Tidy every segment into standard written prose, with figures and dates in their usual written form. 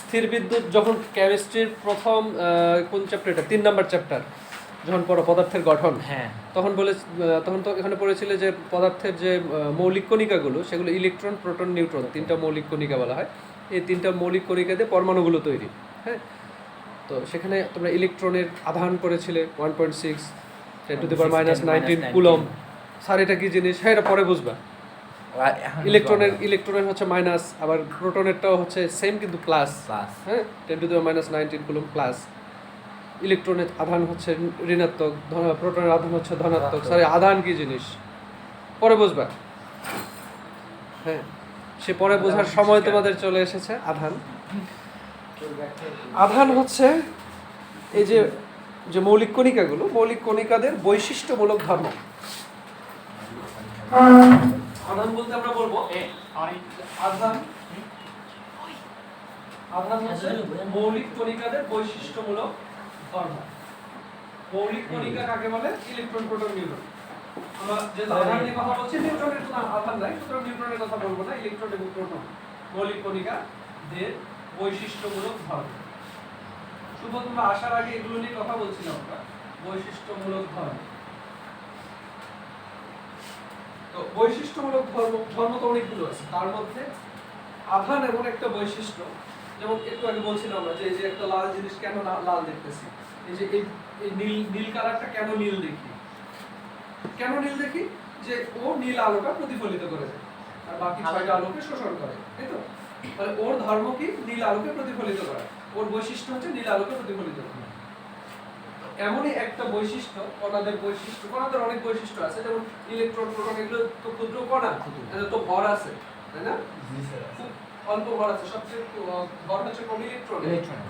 স্থির বিদ্যুৎ যখন কেমিস্ট্রির প্রথম কোন চ্যাপ্টার, এটা 3 নাম্বার চ্যাপ্টার যখন পড়ো পদার্থের গঠন, হ্যাঁ তখন তো এখানে পড়েছিলে যে পদার্থের যে মৌলিক কণিকাগুলো সেগুলো ইলেকট্রন, প্রোটন, নিউট্রন, 3টা মৌলিক কণিকা বলা হয়। এই 3টা মৌলিক কণিকা দিয়ে পরমাণুগুলো তৈরি। হ্যাঁ, তো সেখানে তোমরা ইলেকট্রনের আধান পড়েছিলে 1.6 10⁻⁻19 কুলম। স্যার এটা কি জিনিস? হ্যাঁ, এটা পরে বুঝবা। ইলেকট্রনের হচ্ছে মাইনাস, আবার প্রোটনেরটাও হচ্ছে সেম কিন্তু প্লাস। হ্যাঁ, 10⁻⁹ কুলম প্লাস। ইলেকট্রনের আধান হচ্ছে ঋণাত্মক, প্রোটনের আধান হচ্ছে ধনাত্মক। সরি, আধান কি জিনিস পরে বুঝবা। হ্যাঁ, সে পরে বোঝার সময় তোমাদের চলে এসেছে। আধান হচ্ছে এই যে যে মৌলিক কণিকাগুলো, মৌলিক কণিকাদের বৈশিষ্ট্যমূলক ধর্ম। আধান বলতে আমরা বলবো আধান হচ্ছে মৌলিক কণিকাদের বৈশিষ্ট্যমূলক ধর্ম। মৌলিক কণিকা কাকে বলে? Electron, proton, neutron. আমরা যে আধান নিয়ে কথা বলছি, নিউট্রনের কোনো আধান নাই, সুতরাং নিউট্রনের কথা বলবো না। ইলেকট্রন এবং প্রোটন মৌলিক কণিকাদের বৈশিষ্ট্যমূলক ধর্ম। শুধু তোমরা আসার আগে এগুলো নিয়ে কথা বলছিলাম আমরা, বৈশিষ্ট্যমূলক ধর্ম। তো বৈশিষ্ট্যমূলক ধর্ম তো অনেকগুলো আছে, তার মধ্যে আধান এমন একটা বৈশিষ্ট্য, যেমন একটু আগে বলছিলাম আমরা যে এই যে একটা লাল জিনিস কেন লাল দেখতেছি, এই যে এই নীল কালারটা কেন নীল দেখি? কেন নীল দেখি? যে ও নীল আলোটা প্রতিফলিত করে দেয় আর বাকি 6টা আলোকে শোষণ করে, তাই তো? মানে ওর ধর্ম কি? নীল আলোকে প্রতিফলিত করা। ওর বৈশিষ্ট্য হচ্ছে নীল আলোকে প্রতিফলিত করা। এমনই একটা বৈশিষ্ট্য কণাদের বৈশিষ্ট্য। কণাদের অনেক বৈশিষ্ট্য আছে, যেমন ইলেকট্রন, প্রোটন, এগুলো তো ক্ষুদ্র কণা, এদের তো ভর আছে, তাই না? খুব অল্প ভর আছে। সবচেয়ে ভর হচ্ছে কম ইলেকট্রন,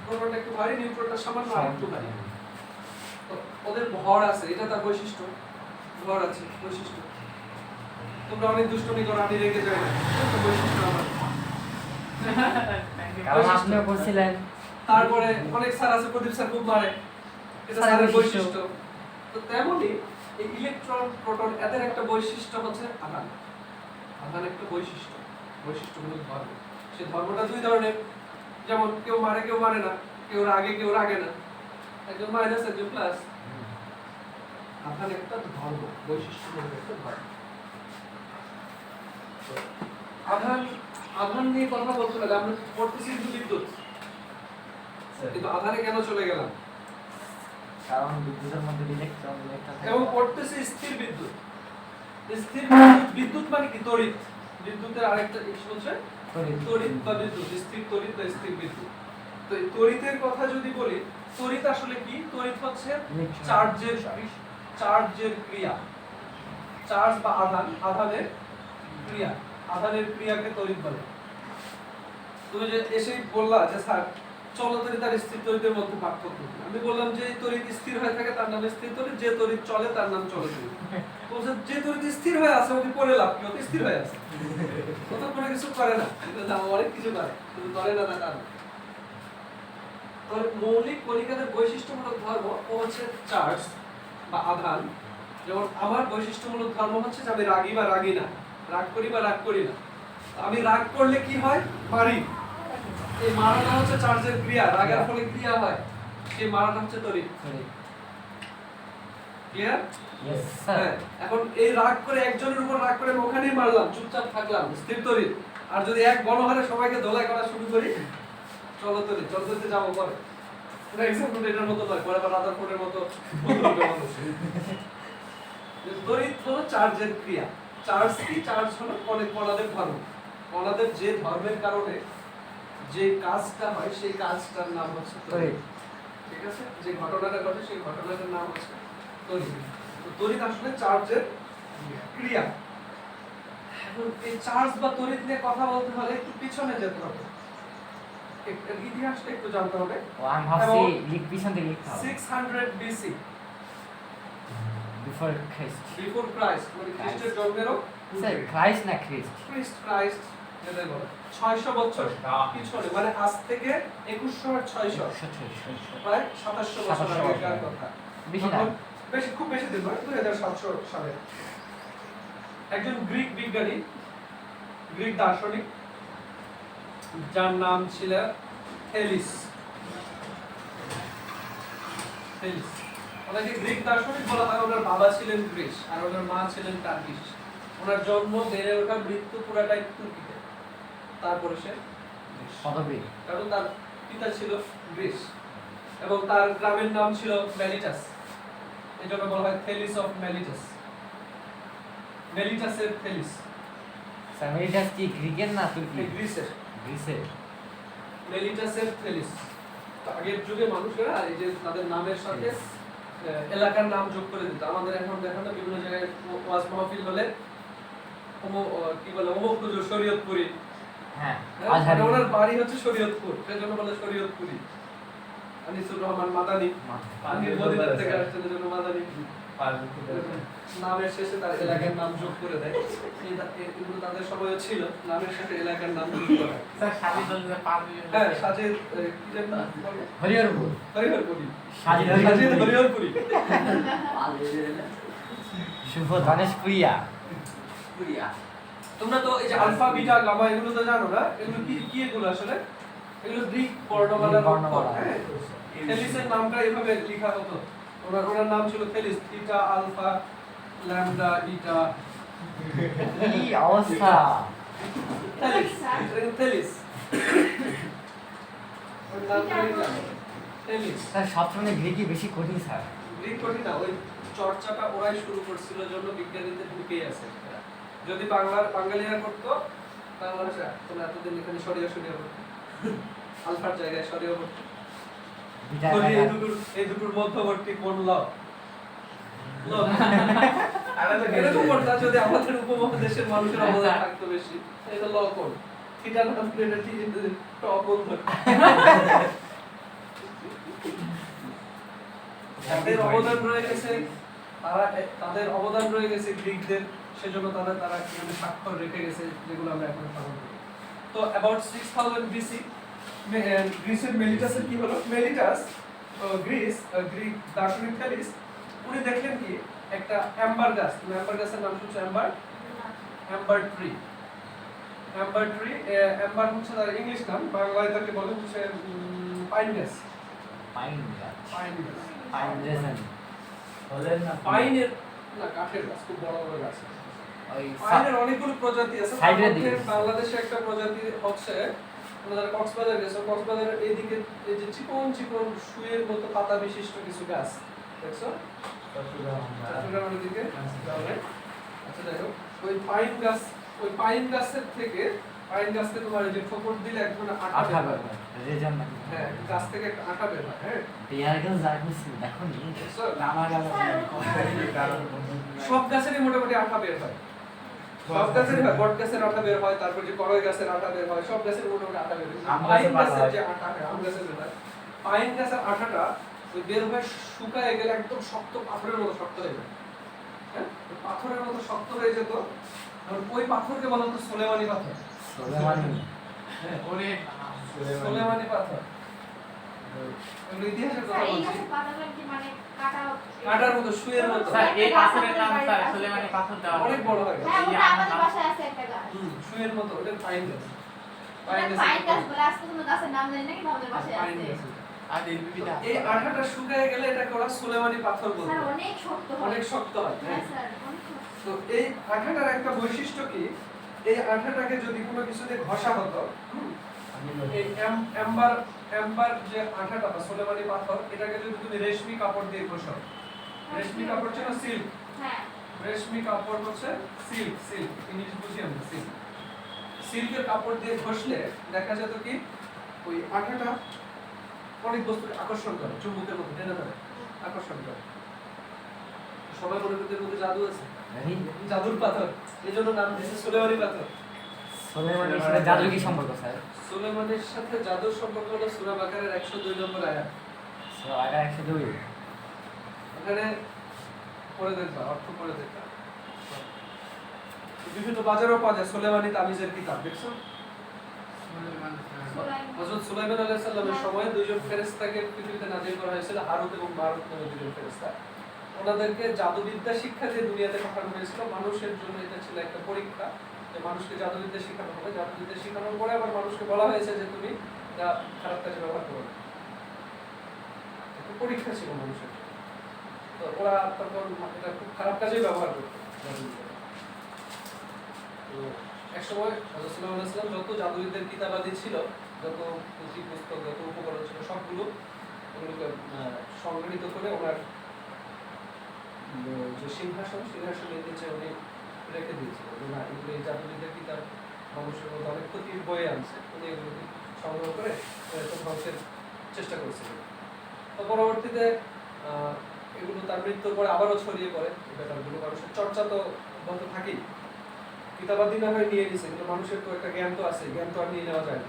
প্রোটনটা একটু ভারী, নিউট্রনটা সামান্য একটু ভারী। তো ওদের ভর আছে, এটা তার বৈশিষ্ট্য। ভর আছে, বৈশিষ্ট্য। তোমরা অনেক দুষ্টুমি করো, আমি রেগে যাই না, এটা বৈশিষ্ট্য আমার। কারণ আপনিও বলছিলেন। তারপরে অনেক স্যার আছে, প্রদীপ স্যার খুব মারে, এটা স্যারের বৈশিষ্ট্য। তো তেমনি এই ইলেকট্রন, প্রোটন, এদের একটা বৈশিষ্ট্য হচ্ছে আধান। আধান একটা বৈশিষ্ট্যমূলক ধর্ম। সেই ধর্মটা দুই ধরনের, যেমন কেউ মারে কেউ মারে না, কেউ রাগে কেউ রাগে না, একজন মাইনাস একজন প্লাস। আধান একটা ধর্ম, বৈশিষ্ট্যমূলক একটা ধর্ম। আধান নিয়ে কথা বলতে গেলে আমরা পড়তেছি বিদ্যুৎ, কিন্তু আধানে কেন চলে গেলাম? কারণ বিদ্যুতের মধ্যে ইলেকট্রন থাকে। এবং পড়তেছি স্থির বিদ্যুৎ। স্থির বিদ্যুৎ মানে কি? তড়িৎ। বিদ্যুতের আরেকটা ইস্যু হচ্ছে তড়িৎ বা বিদ্যুৎ, স্থির তড়িৎ বা স্থির বিদ্যুৎ। তো এই তড়িতের কথা যদি বলি, তড়িৎ আসলে কি? তড়িৎ হচ্ছে চার্জের ক্রিয়া। চার্জ বা আধানের ক্রিয়া। আধানের ক্রিয়াকে তড়িৎ বলে। তুমি যে এসেই বললা যে স্যার চলতড়িৎ আর স্থির তড়িতের মধ্যে পার্থক্য কি? আমি বললাম যে এই তড়িৎ স্থির হয়ে থাকে তার নাম স্থির তড়িৎ, যে তড়িৎ চলে তার নাম চলতড়িৎ। বলছে যে তড়িৎ স্থির হয়ে আছে ওকে পড়ে লাভ কি? ওকে স্থির হয়ে আছে, ও তো কোনো কিছু করে না, অনেক কিছু করে, কিন্তু করে না তার কারণ। মৌলিক কণিকাদের বৈশিষ্ট্যমূলক ধর্ম ও হচ্ছে চার্জ বা আধান। যেমন আমার বৈশিষ্ট্যমূলক ধর্ম হচ্ছে যে আমি রাগী বা রাগী না, রাগ করি বা রাগ করি না। আমি রাগ করলে কি হয়? মারি। এই মারাটা হচ্ছে চার্জের ক্রিয়া, রাগের ফলে ক্রিয়া হয়, সেই মারাটা হচ্ছে তড়িৎ। ক্লিয়ার? Yes sir. এখন এই রাগ করে একজনের উপর রাগ করে ওখানেই মারলাম, চুপচাপ থাকলাম, স্থির তড়িৎ। আর যদি এক গণহারে সবাইকে দোলাই করা শুরু করি, চলতড়িৎ যাবো পরে। পুরো এক্সাম্পল এটার মতো নয়, পরে আবার রাদারফোর্ডের মতো তড়িৎ হলো চার্জের ক্রিয়া। চার্জ কি? চার্জ হলো কণাদের ধর্ম। কণাদের যে ধর্মের কারণে যে কাজটা হয় সেই কাজটার নাম হচ্ছে তড়িৎ। ঠিক আছে? যে ঘটনাটা ঘটে সেই ঘটনাটার নাম হচ্ছে তড়িৎ। তো তড়িৎ আসলে চার্জের ক্রিয়া। এখন এই চার্জ বা তড়িৎ নিয়ে কথা বলতে হলে একটু পিছনে যেতে হবে, ইতিহাসটা একটু জানতে হবে। ও আমি ভাবছি পিছন থেকে লিখতে হবে। 600 বিসি, বিফোর ক্রাইস্ট, মানে খ্রিস্টের জন্মেরও স্যার ক্রাইস্ট না খ্রিস্ট? ক্রাইস্ট যেটাই বলে 600 বছর পিছনে, মানে আজ থেকে 2100 আর 600 প্রায় 2700 বছর আগেকার কথা। বেশি না, বেশি, খুব বেশি দিন নয়, 2700 সালে একজন গ্রিক বিজ্ঞানী, গ্রিক দার্শনিক, যার নাম ছিল থেলিস। থেলিস ওনাকে গ্রিক দার্শনিক বলা হয়। ওনার বাবা ছিলেন গ্রিস আর ওনার মা ছিলেন টার্কিশ। ওনার জন্ম, বেড়ে ওঠা, মৃত্যু পুরাটাই তুর্কিতে। তারপরে সে পদবী কারণ তার পিতা ছিল গ্রিস এবং তার গ্রামের নাম ছিল মেলিটাস। এই জন্য বলা হয় থেলিস অফ মেলিটাস। মেলিটাসের থেলিস। স্যামিলিটাস কি গ্রিকের না তুর্কি? গ্রিসের। গ্রিসের। মেলিটাসের থেলিস। তো আগের যুগে মানুষেরা এই যে তাদের নামের সাথে এলাকার নাম যোগ করে দিত। আমাদের এখন দেখো না বিভিন্ন জায়গায় ওয়াজ মাহফিল হলে কি বলে অমুক হুজুর শরীয়তপুরি। হ্যাঁ, মানে ওনার বাড়ি হচ্ছে শরীয়তপুর, সেজন্য বলে শরীয়তপুরি। আনিসুর রহমান মাদানী, আমির মদিনা থেকে আসছেন, এজন্য মাদানী। নামের শেষে তার এলাকার নাম যোগ করে দেয়। এগুলো তাদের সময়ও ছিল, নামের সাথে এলাকার নাম যোগ করা। হ্যাঁ, সাজেদ কি যেন বলে? হরিহরপুর। হরিহরপুরি। সাজেদ সাজেদ হরিহরপুর। হরিহরপুরি। শুভ ধনেশপুরিয়া। তোমরা তো এই যে আলফা বিটা গামা এগুলো তো জানো না? এগুলো কি কি এগুলো আসলে? এগুলো গ্রিক বর্ণমালার অক্ষর। হ্যাঁ, থেলিসের নামটা এভাবে লেখা হতো। ওনার নাম ছিল থেলিস, থিটা, আলফা, ল্যামডা, ইটা। কি অবস্থা! Thales, Thales. ওর নামটা লেখা থেলিস। স্যার সবসময় গ্রিকই বেশি কঠিন স্যার। গ্রিক কঠিন না, ওই চর্চাটা ওরাই শুরু করছিল জন্য বিজ্ঞানীতে ঢুকেই আছে। যদি বাঙালিরা করতো তাহলে মানুষরা তোমরা এতদিন এখানে সরিয়ে করতো, আলফার জায়গায় সরিয়ে করতো। এই দুটোর মধ্যবর্তী কোন ল? এরকম করতা যদি আমাদের উপমহাদেশের মানুষের অবদান থাকতো বেশি। এটা ল কোন? থিটা না এটা ঠিক টপল ধরতো। তাদের অবদান রয়ে গেছে, তাদের অবদান রয়ে গেছে গ্রিকদের, সেজন্য তারা এখানে স্বাক্ষর রেখে গেছে, যেগুলো আমরা এখন পালন করি। তো অ্যাবাউট 6000 বিসি গ্রিসের মেলিটাসের কি হলো? মেলিটাস গ্রিক দার্শনিক থেলিস, উনি দেখলেন কি একটা অ্যাম্বার গাছ। অ্যাম্বার গাছের নাম শুনছো? Amber tree. অ্যাম্বার হচ্ছে তার ইংলিশ নাম, বাংলায় তাকে বলে হচ্ছে পাইন গাছ। পাইনের না, কাঠের গাছ, খুব বড় বড় গাছ। পাইনের অনেকগুলো প্রজাতি আছে। বাংলাদেশে একটা প্রজাতি হচ্ছে, আমাদের কক্সবাজার গেছে, কক্সবাজারের এইদিকে এই যে চিকন চিকন শুয়ের মতো পাতা বিশিষ্ট কিছু গাছ দেখছো? চট্টগ্রামের দিকে। আচ্ছা, যাই হোক, ওই পাইন গাছের থেকে, পাইন গাছকে তোমার এই যে ঠোকর দিলে এক ধরনের আঠা বের হয়। হ্যাঁ, গাছ থেকে একটা আঠা বের হয়। হ্যাঁ, সব গাছেরই মোটামুটি আঠা বের হয়। সব গাছের হয়, বট গাছের আঠা বের হয়, তারপর যে করই গাছের আঠা বের হয়, সব গাছের মোটামুটি আঠা বের হয়। পাইন গাছের যে আঠা, আম গাছের বের হয়, পাইন গাছের আঠাটা ওই বের হয়ে শুকায় গেলে একদম শক্ত পাথরের মতো শক্ত হয়ে যায়। হ্যাঁ, পাথরের মতো শক্ত হয়ে যেত, ওই পাথরকে বলা হতো সোলেমানি পাথর। হ্যাঁ, সোলেমানি পাথর। এগুলো ইতিহাসের কথা বলছি। কাটার মতো, শুয়ের মতো। স্যার এই পাথরের নাম স্যার সুলেমানি পাথর দেওয়া অনেক বড় হয়। হ্যাঁ, এই ওটা আমাদের বাসায় আছে একটা গাছ। শুয়ের মতো, ওটা পাইন গাছ। পাইন গাছ বলে আজকে কোনো গাছের নাম জানি না, কিন্তু আমাদের বাসায় আছে। আর এই আঠাটা শুকায় গেলে এটাকে ওরা সুলেমানি পাথর বলে। স্যার অনেক শক্ত হয়। অনেক শক্ত হয়। হ্যাঁ স্যার, অনেক শক্ত। তো এই আঠাটার একটা বৈশিষ্ট্য কি, এই আঠাটাকে যদি কোনো কিছুতে ঘষা হতো, এই এম্বার যে আঠাটা বা সুলেমানি পাথর, এটাকে যদি তুমি রেশমি কাপড় দিয়ে ঘষো, রেশমি কাপড় ছিল সিল্ক। হ্যাঁ, রেশমি কাপড় হচ্ছে সিল্ক, ইংলিশ বুঝি আমরা সিল্ক। সিল্কের কাপড় দিয়ে ঘষলে দেখা যেত কি ওই আঠাটা অনেক বস্তুকে আকর্ষণ করে, চুম্বকের মতো টেনে ধরে আকর্ষণ করে। সবাই মনে করতে মধ্যে জাদু আছে, জাদুর পাথর, এজন্য নাম দিয়েছে সুলেমানি পাথর। সুলেমানির সাথে জাদুর কি সম্পর্ক স্যার? সুলেমানের সাথে জাদুর সম্পর্ক হলো সূরা বাকারার 102 নম্বর আয়াত। সূরা বাকারা 102। এখানে পড়ে দেখবা, অর্থ পড়ে দেখবা। বিভিন্ন বাজারেও পাওয়া যায় সুলেমানি তাবিজের কিতাব, দেখছো? হযরত সুলাইমান আলাইহিস সালামের সময় দুইজন ফেরেশতাকে পৃথিবীতে নাযিল করা হয়েছিল, হারুত এবং মারুত নামে দুইজন ফেরেশতা। ওনাদেরকে জাদুবিদ্যা শিক্ষা দিয়ে দুনিয়াতে পাঠানো হয়েছিল। মানুষের জন্য এটা ছিল একটা পরীক্ষা, যে মানুষকে জাদুবিদ্যা শেখানো হবে। জাদুবিদ্যা শেখানোর পরে আবার মানুষকে বলা হয়েছে যে তুমি এটা খারাপ কাজে ব্যবহার করো না। একটা পরীক্ষা ছিল মানুষের, তো ওরা তখন এটা খুব খারাপ কাজে ব্যবহার করতো জাদুবিদ্যা। তো একসময় হযরত সুলাইমান আলাইহিস সালাম যত জাদুবিদ্যার কিতাবাদি ছিল, যত পুঁথি পুস্তক, যত উপকরণ ছিল সবগুলো ওগুলোকে সংগঠিত করে ওনার যে সিংহাসনের নিচে উনি রেখে দিয়েছিল, যে না এগুলো এই জাদুবিদ্যার কিতাব মানুষের মধ্যে অনেক ক্ষতির বয়ে আনছে, উনি এগুলোকে সংগ্রহ করে তো ধ্বংসের চেষ্টা করেছিলেন। তো পরবর্তীতে এগুলো তার মৃত্যুর পরে আবারও ছড়িয়ে পড়ে এই ব্যাপারগুলো, মানুষের চর্চা তো বন্ধ থাকেই, কিতাবাদি না হয়ে নিয়ে নিছে, কিন্তু মানুষের তো একটা জ্ঞান তো আছে, জ্ঞান তো আর নিয়ে নেওয়া যায় না।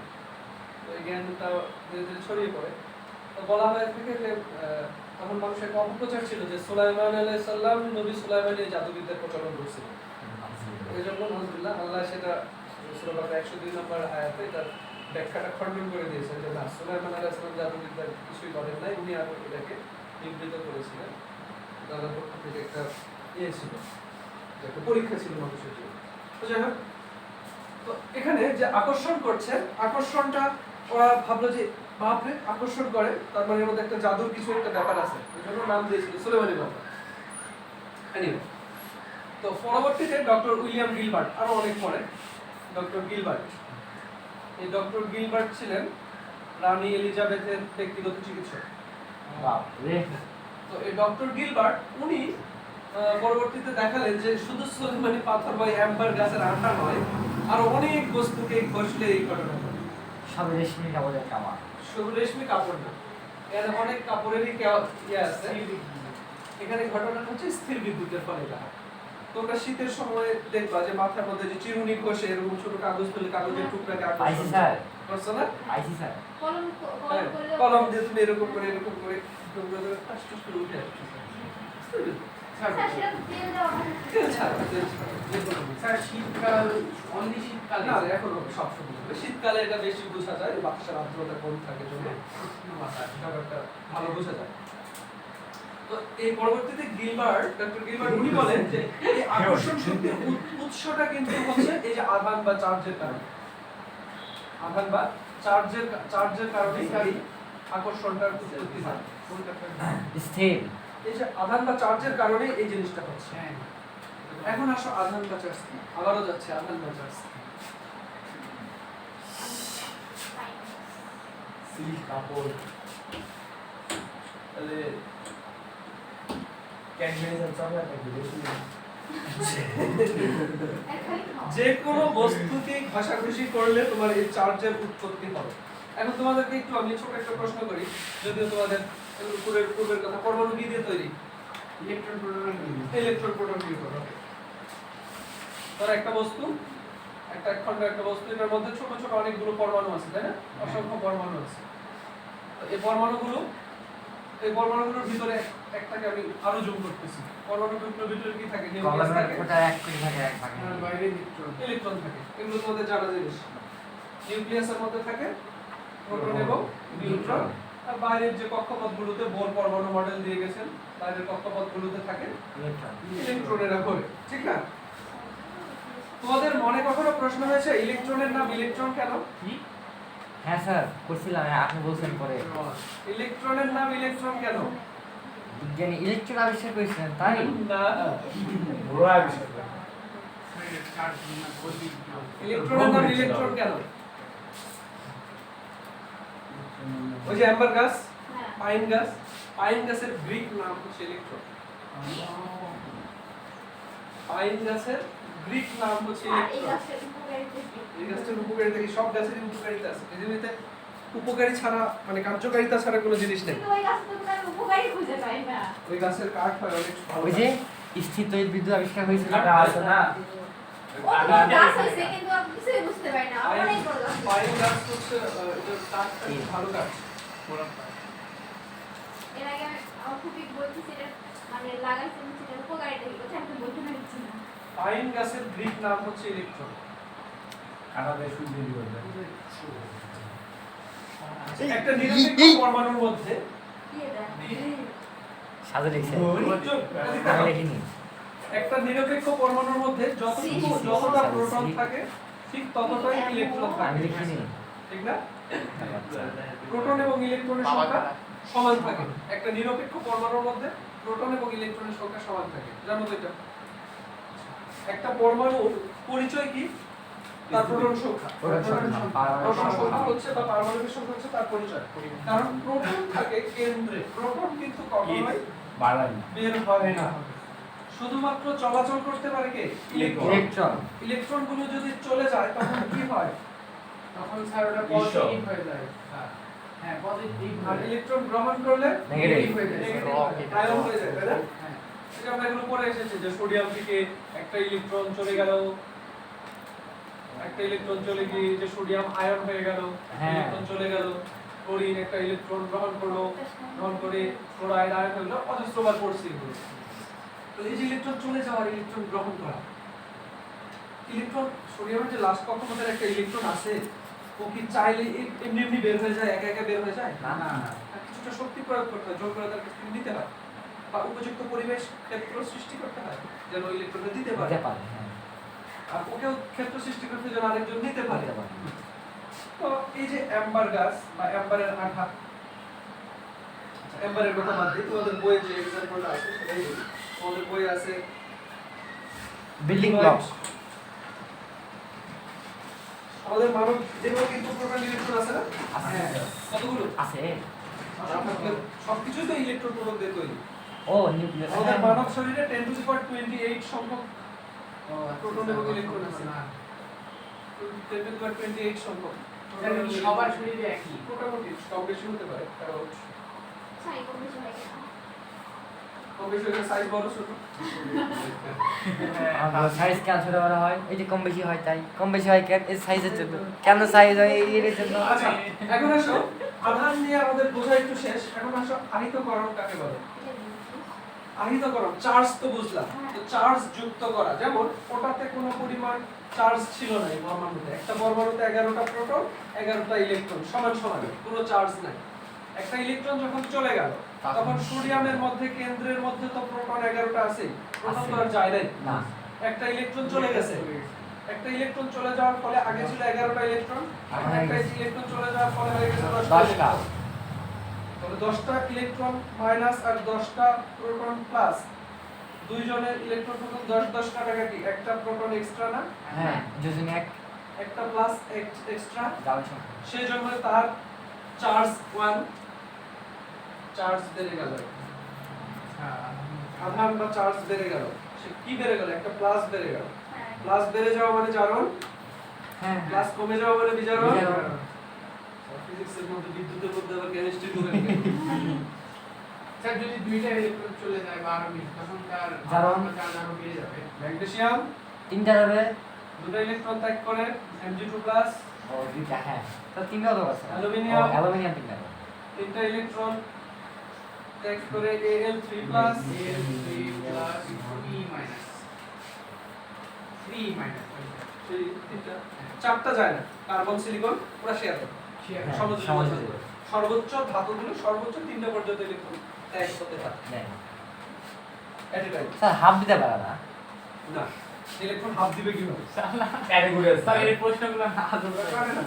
তো এই জ্ঞানটা ধীরে ধীরে ছড়িয়ে পড়ে। তো বলা হয়ে থাকে যে তখন মানুষের একটা অপপ্রচার ছিল যে সুলাইমান আলাইহিস সালাম নবী সুলাইমান এই জাদুবিদ্যার প্রচলন করছিলেন। এই জন্য নাউজুবিল্লাহ আল্লাহ সেটা সূরা বাকারা 102 নম্বর আয়াতে তার ব্যাখ্যাটা খণ্ডন করে দিয়েছেন যে না, সুলাইমান আলাইহিস সালাম জাদুবিদ্যার কিছুই করেন নাই, উনি আর এটাকে নিবৃত করেছিলেন। আল্লাহর পক্ষ থেকে একটা ছিল, একটা পরীক্ষা ছিল মানুষের জন্য। তো যাই হোক, তো এখানে যে আকর্ষণ করছে, আকর্ষণটা ওরা ভাবলো যে বাপরে আকর্ষণ করে, তার মানে এর মধ্যে একটা জাদুর কিছু একটা ব্যাপার আছে, এই জন্য নাম দিয়েছিল সুলেমানি বাবা। এনিওয়ে, তো পরবর্তীতে ডক্টর উইলিয়াম গিলবার্ট, আরো অনেক পরে ডক্টর গিলবার্ট, এই ডক্টর গিলবার্ট ছিলেন রানী এলিজাবেথের ব্যক্তিগত চিকিৎসক। তো এই ডক্টর গিলবার্ট উনি পরবর্তীতে দেখালেন যে শুধু সুলেমানি পাথর বা অ্যাম্বার গাছের আঠা নয়, আর অনেক বস্তুকে ঘষলে এই ঘটনা ঘটে। সব রেশমি কাপড়ের কামা, শুধু রেশমি কাপড় না, এখানে অনেক কাপড়েরই ইয়ে আছে। এখানে ঘটনাটা হচ্ছে স্থির বিদ্যুতের ফলে এটা হয়। তোমরা শীতের সময় দেখবা যে মাথার মধ্যে যে চিরুনি ঘষে এরকম ছোট কাগজ তুলে কাগজের টুকরাকে আকর্ষণ করছো না? আইসি স্যার, কলম দিয়ে তুমি এরকম করে টাস টাস করে উঠে আসছে। স্যার শীতকাল অনলি শীতকাল না এখন সব সময় শীতকালে এটা বেশি বোঝা যায়, বাতাসের আর্দ্রতা কম থাকে জন্য ব্যাপারটা ভালো বোঝা যায়। তো এই পরবর্তীতে ডক্টর গিলবার্ট উনি বলেন যে এই আকর্ষণ শক্তির উৎসটা কিন্তু হচ্ছে এই যে আধান বা চার্জের কারণে, আধান বা চার্জের কারণে এই আকর্ষণটার উৎপত্তি হয়। স্থির এই যে আধান বা চার্জের কারণে এই জিনিসটা হচ্ছে। এখন আসো আধান বা চার্জ কি, আবারও যাচ্ছে আধান বা চার্জ সিল্ক কাপড় তাহলে ক্যাডবেরিজ চকলেট একটু বেশি যে কোনো বস্তুকে ঘষাঘষি করলে তোমার এই চার্জের উৎপত্তি হবে। এখন তোমাদেরকে একটু আমি ছোট একটা প্রশ্ন করি, যদিও তোমাদের পূর্বের কথা, পরমাণু কি দিয়ে তৈরি? ইলেকট্রন প্রোটন দিয়ে করা। ধর একটা বস্তু, একটা খণ্ড একটা বস্তু, এটার মধ্যে ছোট ছোট অনেকগুলো পরমাণু আছে, তাই না? অসংখ্য পরমাণু আছে। তো এই পরমাণুগুলোর ভিতরে একটাকে আমি আরো যোগ করতেছি। পরমাণুগুলোর ভিতরে কি থাকে? নিউক্লিয়াস থাকে, ওটা এক করে থাকে, এক ভাগে আর বাইরে ইলেকট্রন থাকে। এগুলো তোমাদের জানা জিনিস। নিউক্লিয়াসের মধ্যে থাকে প্রোটন এবং নিউট্রন, আর বাইরের যে কক্ষপথগুলোতে বোর পরমাণু মডেল দিয়ে গেছেন, বাইরের কক্ষপথগুলোতে থাকে ইলেকট্রনেরা ঘোরে, ঠিক না? তোমাদের মনে কখনো প্রশ্ন হয়েছে ইলেকট্রনের নাম ইলেকট্রন কেন? হ্যাঁ স্যার করছিলাম, আপনি বলছেন পরে ইলেকট্রনের নাম ইলেকট্রন কেন? বিজ্ঞানী ইলেকট্রন আবিষ্কার করেছিলেন তাই না, ঘোড়া আবিষ্কার করে ইলেকট্রনের নাম ইলেকট্রন কেন? ওই যে অ্যাম্বার গাছ, পাইন গাছের গ্রিক নাম হচ্ছে ইলেকট্রন। পাইন গাছের গ্রিক নাম হচ্ছে ইলেকট্রন। এই গাছটার উপকারিতা কি? সব গাছেরই উপকারিতা আছে। পৃথিবীতে উপকারী ছাড়া, মানে কার্যকারিতা ছাড়া কোনো জিনিস নেই। ওই গাছের কাঠ হয় অনেক ভালো। ওই যে স্থির তড়িৎ বিদ্যুৎ আবিষ্কার হয়েছিল কাটা আছে না পাইন গাছ হচ্ছে এটার কাঠটা খুব ভালো কাঠ। পাইন গাছের গ্রিক নাম হচ্ছে ইলেকট্রন। কাটা দিয়ে সুই দিয়ে দিবেন একটা নিরপেক্ষ পরমাণুর মধ্যে সাজে লিখছে যতটুকু- আমি লিখিনি একটা নিরপেক্ষ পরমাণুর মধ্যে যতটা প্রোটন থাকে ঠিক ততটাই ইলেকট্রন আমি থাকে, লিখিনি ঠিক না? প্রোটন এবং ইলেকট্রনের সংখ্যা সমান থাকে একটা নিরপেক্ষ পরমাণুর মধ্যে প্রোটন এবং ইলেকট্রনের সংখ্যা সমান থাকে জানো তো এটা একটা পরমাণুর পরিচয় কি তার প্রোটন সংখ্যা প্রোটন সংখ্যা হচ্ছে বা পারমাণবিক সংখ্যা হচ্ছে তার পরিচয় কারণ প্রোটন থাকে কেন্দ্রে প্রোটন কিন্তু কখনোই বাড়াই বের হয় না শুধুমাত্র চলাচল করতে পারে কে ইলেকট্রন ইলেকট্রন গুলো যদি চলে যায় তখন কি হয় তখন স্যার ওটা পজিটিভ হয়ে যায় স্যার হ্যাঁ পজিটিভ আর ইলেকট্রন গ্রহণ করলে নেগেটিভ হয়ে যায় আয়ন হয়ে যায় তাই না হ্যাঁ এটা আমরা এগুলো পড়ে এসেছি যে সোডিয়াম থেকে একটা ইলেকট্রন চলে গেল একটা ইলেকট্রন চলে গিয়ে যে সোডিয়াম আয়ন হয়ে গেল হ্যাঁ। ইলেকট্রন চলে গেল ক্লোরিন একটা ইলেকট্রন গ্রহণ করলো গ্রহণ করে ক্লোরাইড আয়ন হয়ে গেল অজস্রবার পড়ছি এগুলো তো এই যে ইলেকট্রন চলে যাওয়ার ইলেকট্রন গ্রহণ করা ইলেকট্রন সোডিয়ামের যে লাস্ট কক্ষপথের একটা ইলেকট্রন আছে ও কি চাইলে এমনি এমনি বের হয়ে যায় একা একা বের হয়ে যায় না না আর কিছুটা শক্তি প্রয়োগ করতে হয় জোর করে তার কাছে নিতে হয় বা উপযুক্ত পরিবেশ ক্ষেত্র সৃষ্টি করতে হয় যেন ওই ইলেকট্রনটা দিতে পারে দিতে পারে হ্যাঁ আর ওকেও ক্ষেত্র সৃষ্টি করতে যেন আরেকজন নিতে পারে দিতে পারে তো এই যে অ্যাম্বার গাছ বা অ্যাম্বারের আঠা অ্যাম্বারের কথা বাদ দিই তোমাদের বইয়ে যে এক্সাম্পলটা আছে সেটাই বলি তোমাদের বইয়ে আছে বিল্ডিং ব্লক আমাদের মানব দেহেও কিন্তু প্রোটন ইলেকট্রন আছে না আছে কতগুলো আছে আর আমাদের সবকিছুই তো ইলেকট্রন প্রোটন দিয়ে তৈরি ও নিউক্লিয়াস আমাদের মানব শরীরে 10 টু দি পাওয়ার 28 সংখ্যক প্রোটন এবং ইলেকট্রন আছে 10 টু দি পাওয়ার 28 সংখ্যক সবার শরীরে একই মোটামুটি কম বেশি হতে পারে কারণ সাই কম বেশি হয় কিনা? কম বেশি হলে সাইজ বড় ছোট আমাদের সাইজ কেন ছোট বড় হয় এই যে কম বেশি হয় তাই কম বেশি হয় কেন এই সাইজের জন্য কেন সাইজ হয় এর জন্য আচ্ছা এখন আসো আধান নিয়ে আমাদের বোঝা একটু শেষ এখন আসো আহিতকরণ কাকে বলে এটা বুঝছিস? আহিতকরণ চার্জ তো বুঝলাম তো চার্জ যুক্ত করা যেমন ওটাতে কোনো পরিমাণ চার্জ ছিল না এই পরমাণুতে একটা পরমাণুতে 11টা প্রোটন 11টা ইলেকট্রন সমান সমান কোনো চার্জ নাই একটা ইলেকট্রন যখন চলে গেল তখন সোডিয়ামের মধ্যে কেন্দ্রের মধ্যে তো প্রোটন 11টা আছেই প্রোটন তো আর যায় নাই না একটা ইলেকট্রন চলে গেছে একটা ইলেকট্রন চলে যাওয়ার ফলে আগে ছিল 11টা ইলেকট্রন এখন একটা ইলেকট্রন চলে যাওয়ার ফলে হয়ে গেছে 10টা 10টা তাহলে 10টা ইলেকট্রন মাইনাস আর 10টা প্রোটন প্লাস দুইজনের ইলেকট্রন প্রোটন 10 10 কাটাকাটি একটা প্রোটন এক্সট্রা না হ্যাঁ যোজনী এক একটা প্লাস এক্সট্রা যাবে সংখ্যা সেই জন্য তার চার্জ 1 চার্জ বেড়ে গেল আধান বা চার্জ বেড়ে গেল সে কি বেড়ে গেল একটা প্লাস বেড়ে গেল হ্যাঁ প্লাস বেড়ে যাওয়া মানে জারণ হ্যাঁ প্লাস কমে যাওয়া মানে বিজারণ বিজারণ। ফিজিক্সের মধ্যে বিদ্যুতের মধ্যে আবার কেমিস্ট্রি ঢুকে গেল স্যার যদি দুইটা ইলেকট্রন চলে যায় বা আরো বেশি তখন তার জারণ চার্জ আরো বেড়ে যাবে ম্যাগনেসিয়াম তিনটা যাবে দুটো ইলেকট্রন ত্যাগ করে Mg2+ ও দুইটা হ্যাঁ তো তিনটা হতে পারছে অ্যালুমিনিয়াম। অ্যালুমিনিয়াম তিনটা তিনটা ইলেকট্রন ত্যাগ করে Al3+ plus E minus 3 minus সেই তিনটা চারটা যায় না কার্বন সিলিকন ওরা শেয়ার করে হ্যাঁ, সমাজে সমাজে সর্বোচ্চ ধাতুগুলো সর্বোচ্চ তিনটা পর্যন্ত ইলেকট্রন ত্যাগ করতে পারে দেয়। এট এ টাইম স্যার হাফ দিতে পারে না না ইলেকট্রন হাফ দিবে কিভাবে ক্যাটাগরি আছে স্যার এই প্রশ্নগুলো না পারে না।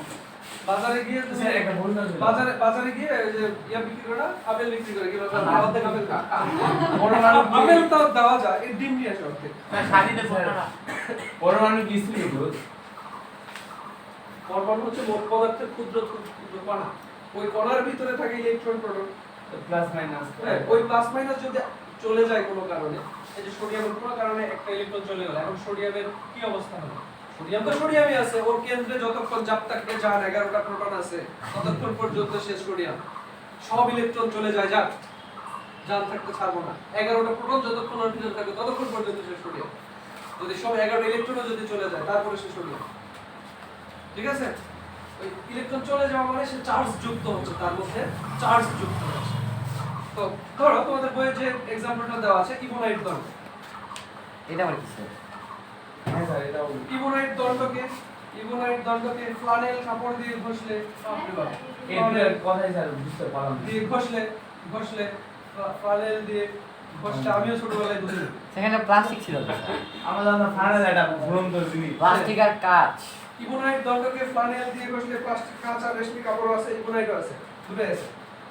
বাজারে গিয়ে তুমি স্যার একটা ভুল না ছিল। বাজারে গিয়ে ওই যে ইয়া বিক্রি করে না আপেল বিক্রি করে কিভাবে অর্ধেক আপেল পরমাণু আপেল তো দেওয়া যায় এই ডিম নিয়ে আসে অর্ধেক স্যার স্বাধীনের প্রশ্নটা পরমাণু কি ছিল গো? পরমাণু হচ্ছে মোট পদার্থের ক্ষুদ্র ক্ষুদ্র কণা ওই কণার ভিতরে থাকে ইলেকট্রন প্রোটন প্লাস মাইনাস ওই প্লাস মাইনাস যদি চলে যায় কোনো কারণে এই যে সোডিয়ামের কোনো কারণে একটা ইলেকট্রন চলে গেল এখন সোডিয়ামের কি অবস্থা হলো সোডিয়াম তো সোডিয়ামই আছে ওর কেন্দ্রে যতক্ষণ চাপ থাকবে যান 11টা প্রোটন আছে ততক্ষণ পর্যন্ত শেষ সোডিয়াম সব ইলেকট্রন চলে যায় যাক জান থাকতে ছাড়বো না 11টা প্রোটন যতক্ষণ ওর ভিতরে থাকবে ততক্ষণ পর্যন্ত শেষ সোডিয়াম যদি সব 11টা ইলেকট্রনও যদি চলে যায় তারপরে শেষ সোডিয়াম ঠিক আছে ওই ইলেকট্রন চলে যাওয়া মানে সে চার্জ যুক্ত হচ্ছে তার মধ্যে চার্জ যুক্ত হচ্ছে তো ধরো তোমাদের বইয়ে যে এক্সাম্পলটা দেওয়া আছে ইবোনাইট দণ্ড এটা আমার কিছু হ্যাঁ স্যার এটাও ইবোনাইট দণ্ডকে ফ্লানেল কাপড় দিয়ে ঘষলে বাপরে বাপ, এটার কথাই স্যার বুঝতে পারলাম না। দিয়ে ঘষলে ফ্লানেল দিয়ে ঘষলে আমিও ছোটবেলায় বুঝি সেখানে প্লাস্টিক ছিল তো স্যার আমরা জানো ফাইনাল এটা ঘুরন্ত জিনিস প্লাস্টিক আর কাঁচ ইবোনাইট দণ্ডকে ফ্লানেল দিয়ে ঘষলে প্লাস্টিক কাঁচা রেশমি কাপড় আছে, ইবোনাইটও আছে, দুটোই আছে।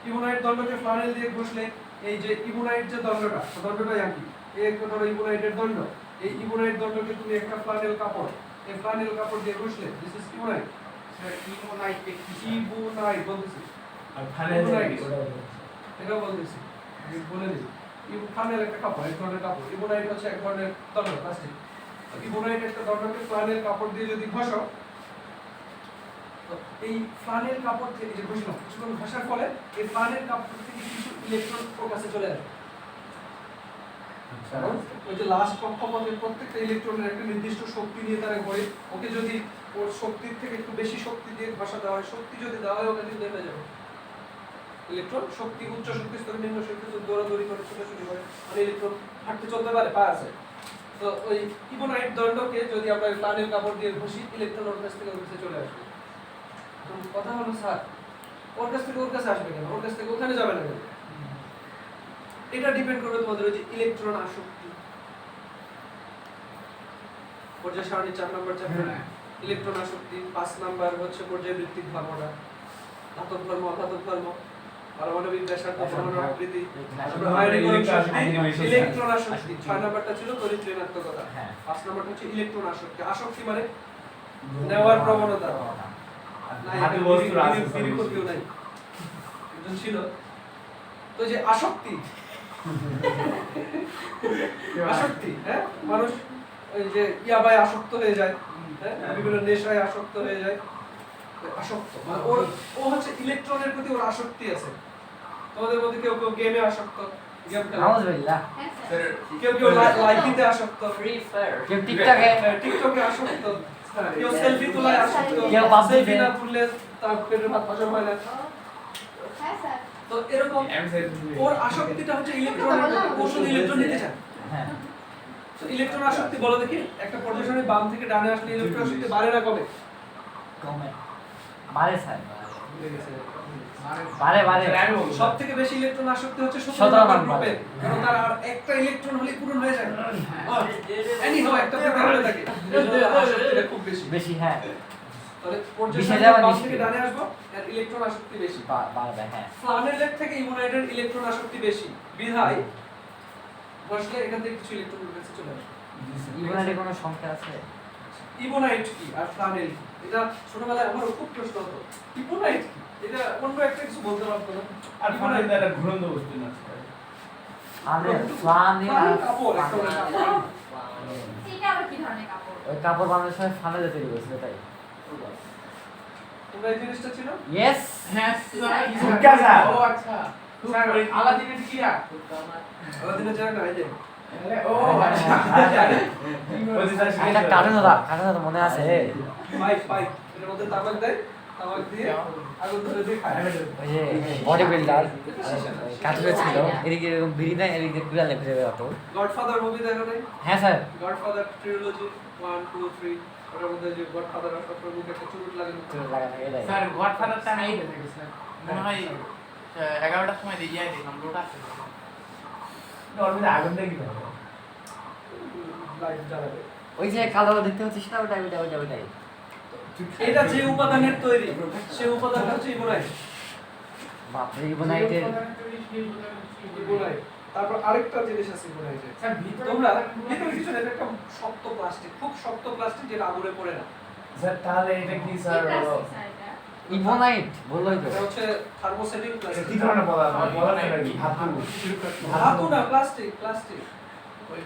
ইবোনাইট দণ্ডকে ফ্লানেল দিয়ে ঘষলে এই যে ইবোনাইট যে দণ্ডটা, দণ্ডটাই আঁকি, এই একটা ধরো ইবোনাইটের দণ্ড, এই ইবোনাইট দণ্ডকে তুমি একটা ফ্লানেল কাপড়, এই ফ্লানেল কাপড় দিয়ে ঘষলে দিস ইজ ইবোনাইট। স্যার ইমোনাইট কি? ইবোনাইট বলতেছি, আর ফানেল ওটা এটাও বলতেছি, আমি বলে দিই। ফ্লানেল একটা কাপড়, এক ধরনের কাপড়, ইবোনাইট হচ্ছে এক ধরনের দণ্ড, প্লাস্টিক। ইবোনাইট একটা দণ্ডকে ফ্লানেল কাপড় দিয়ে যদি ঘষো, তো এই ফ্লানেল কাপড় থেকে যে ঘষলাম, কিছুক্ষণ ঘষার ফলে এই ফ্লানেল কাপড় থেকে কিছু ইলেকট্রন ওর কাছে চলে আসবে। কারণ ওই যে লাস্ট কক্ষপথের প্রত্যেকটা ইলেকট্রনের একটা নির্দিষ্ট শক্তি নিয়ে তারা ঘোরে, ওকে যদি ওর শক্তির থেকে একটু বেশি শক্তি দিয়ে ঘষা দেওয়া হয়, শক্তি যদি দেওয়া হয় ওটা কিন্তু নেমে যাবে। ইলেকট্রন শক্তি উচ্চ শক্তি স্তরে নিম্ন শক্তি স্তরে দৌড়াদৌড়ি করে ছোটাছুটি করে, মানে ইলেকট্রন হাঁটতে চলতে পারে, পা আছে। তো ওই ইবোনাইট দণ্ডকে যদি আমরা ফ্লানেল কাপড় দিয়ে ঘষি, ইলেকট্রন ওর কাছ থেকে ওর কাছে চলে আসবে। তো কথা হলো স্যার, ওর কাছ থেকে ওর কাছে আসবে কেন, ওর কাছ থেকে ওখানে যাবে না কেন? এটা ডিপেন্ড করবে তোমাদের ওই যে ইলেকট্রন আসক্তি। পর্যায় সারণী 4 নম্বর চ্যাপ্টার ইলেকট্রন আসক্তি, 5 নাম্বার হচ্ছে পর্যায়বৃত্তিক ধর্মটা, ধাতব ধর্ম, অধাতব ধর্ম, পারমাণবিক ব্যাসার্ধ, পরমাণু আকৃতি, তারপর আয়নীকরণ শক্তি, ইলেকট্রন আসক্তি। 6 নাম্বারটা ছিল তড়িৎ ঋণাত্মকতা, 5 নাম্বারটা হচ্ছে ইলেকট্রন আসক্তি। আসক্তি মানে নেওয়ার প্রবণতা, হাতে বস্তুর আছে বিরুদ্ধেও নাই, একজন ছিল তো যে আসক্তি, আসক্তি, হ্যাঁ, মানুষ ওই যে ইয়াবায় আসক্ত হয়ে যায়, হ্যাঁ, বিভিন্ন নেশায় আসক্ত হয়ে যায়, আসক্ত মানে ওর ও হচ্ছে ইলেকট্রনের প্রতি ওর আসক্তি আছে। তোমাদের মধ্যে কেউ কেউ গেমে আসক্ত, গেম খেলে, নাউজুবিল্লাহ। হ্যাঁ স্যার স্যার। কেউ কেউ লাইকিতে আসক্ত, ফ্রি ফায়ার, কেউ টিকটকে, টিকটকে আসক্ত, কেউ সেলফি তোলায় আসক্ত, কেউ পাবজিতে। সেলফি না তুললে তার পেটের ভাত হজম হয় না। হ্যাঁ স্যার। তো এরকম ওর আসক্তিটা হচ্ছে ইলেকট্রনের প্রতি, ও শুধু ইলেকট্রন নিতে চায়। হ্যাঁ তো ইলেকট্রন আসক্তি বলো দেখি, একটা পর্যায় সারণী বাম থেকে ডানে আসলে ইলেকট্রন আসক্তি বাড়ে না কমে? কমে, বাড়ে স্যার, ভুলে গেছে। বাড়ে বাড়ে। সব থেকে বেশি ইলেকট্রন আসক্তি হচ্ছে 17 17 নাম্বার নাম্বার। গ্রুপে, কারণ তার আর একটা ইলেকট্রন হলে পূরণ হয়ে যায়। এনিহাউ একটা পেপার হয়ে থাকে, এজন্য আসক্তিটা খুব বেশি। বেশি, হ্যাঁ তাহলে পর্যায় বিশে সারণী যাওয়া বাম বেশি। থেকে ডানে আসবো, এর ইলেকট্রন আসক্তি বেশি। বাড়বে, হ্যাঁ। ফ্লানেলের থেকে ইবোনাইটের ইলেকট্রন আসক্তি বেশি, বিধায় বসলে এখান থেকে কিছু ইলেকট্রন এর কাছে চলে আসে। ইবনারে কোনো সংখ্যা আছে? ইবোনাইট কি আর ফ্লানেল কি? এটা ছোটবেলায় আমারও খুব প্রশ্ন হতো, ইবোনাইট কি? এটা অন্য একটা কিছু বলতে পারতো না। আর ফানেল দ্বারা ঘুরন্ত বস্তু না আরে ফ্লানেল আর কাপড় একটা কাপড়। সেটা আবার কি ধরনের কাপড়? ওই কাপড় বানানোর সময় ফানেলে তৈরি করেছিল তাই। তোমরা এই জিনিসটা ছিল? ইয়েস। হ্যাঁ স্যার। ফুটকা স্যার। ও আচ্ছা স্যার আলাদিনের টিকিরা আলাদিনের জায়গা না, এই যে ও আচ্ছা এটা কাটানোটা মনে আছে? পাইপ পাইপ এর মধ্যে তামাক দেয়, তামাক দিয়ে আগুন ধরে দিয়ে খায়। ওই যে বডি বিল্ডার কাটুরে ছিল, এদিকে এরকম বিড়ি দেয়, এদিকে কুড়ালে ফিরে বেরোতো। গডফাদার মুভি দেখো নাই? হ্যাঁ স্যার। গডফাদার ট্রিলজি 1 2 3, ওটার মধ্যে যে গডফাদার আর সব মুখে একটা চুরুট লাগানো। লাগানো এটাই। স্যার গডফাদারটা নাই দেখি স্যার মনে হয় 11টার সময় দিয়ে যাই দেখলাম লোটা আছে নরমালি আগুন দেখি না লাইট জ্বালাবে। ওই যে কালো দেখতে পাচ্ছিস না, ওটাই ওটাই ওটাই ওটাই। এটা যে উপাদানের তৈরি, সেই উপাদানটা হচ্ছে ইবোনাইট। বাপরে, ইবনাইটের ইবোনাইট। তারপর আরেকটা জিনিস আছে ইবোনাইটের। স্যার ভিতরে তোমরা ভিতরে কিছু না, এটা একটা শক্ত প্লাস্টিক, খুব শক্ত প্লাস্টিক যেটা আগুনে পড়ে না। স্যার তাহলে এটা কি স্যার ইবনাইট বললোই তো। এটা হচ্ছে থার্মোসেটিং এটা প্লাস্টিক। কি ধরনের পদার্থ বলা যায় কি ধাতু ধাতু না, প্লাস্টিক, প্লাস্টিক।